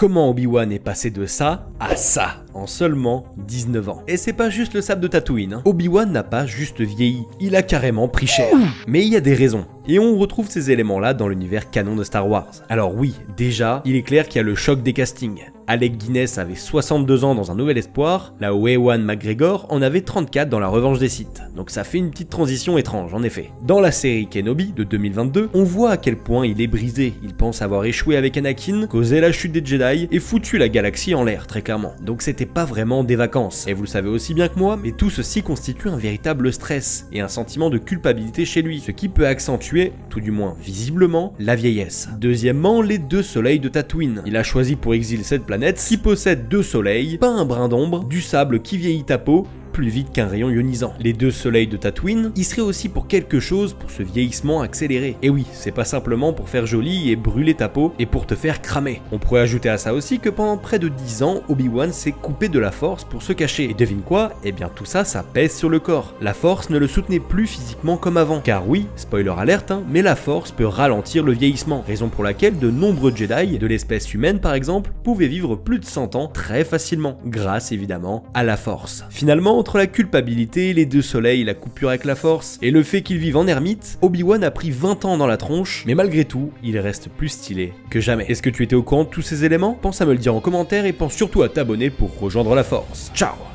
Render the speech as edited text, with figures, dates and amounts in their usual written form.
Comment Obi-Wan est passé de ça à ça en seulement 19 ans. Et c'est pas juste le sable de Tatooine, hein. Obi-Wan n'a pas juste vieilli, il a carrément pris cher. Mais il y a des raisons. Et on retrouve ces éléments-là dans l'univers canon de Star Wars. Alors oui, déjà, il est clair qu'il y a le choc des castings. Alec Guinness avait 62 ans dans Un Nouvel Espoir, là où Ewan McGregor en avait 34 dans La Revanche des Sith. Donc ça fait une petite transition étrange en effet. Dans la série Kenobi de 2022, on voit à quel point il est brisé. Il pense avoir échoué avec Anakin, causé la chute des Jedi et foutu la galaxie en l'air très clairement. Donc c'était pas vraiment des vacances. Et vous le savez aussi bien que moi, mais tout ceci constitue un véritable stress et un sentiment de culpabilité chez lui, ce qui peut accentuer, tout du moins visiblement, la vieillesse. Deuxièmement, les 2 soleils de Tatooine. Il a choisi pour exil cette planète qui possède 2 soleils, pas un brin d'ombre, du sable qui vieillit ta peau, plus vite qu'un rayon ionisant. Les 2 soleils de Tatooine y seraient aussi pour quelque chose pour ce vieillissement accéléré. Et oui, c'est pas simplement pour faire joli et brûler ta peau et pour te faire cramer. On pourrait ajouter à ça aussi que pendant près de 10 ans, Obi-Wan s'est coupé de la force pour se cacher. Et devine quoi? Eh bien tout ça, ça pèse sur le corps. La force ne le soutenait plus physiquement comme avant. Car oui, spoiler alerte, hein, mais la force peut ralentir le vieillissement. Raison pour laquelle de nombreux Jedi, de l'espèce humaine par exemple, pouvaient vivre plus de 100 ans très facilement. Grâce évidemment à la force. Finalement, entre la culpabilité, les 2 soleils, la coupure avec la force et le fait qu'il vive en ermite, Obi-Wan a pris 20 ans dans la tronche, mais malgré tout, il reste plus stylé que jamais. Est-ce que tu étais au courant de tous ces éléments? Pense à me le dire en commentaire et pense surtout à t'abonner pour rejoindre la force. Ciao!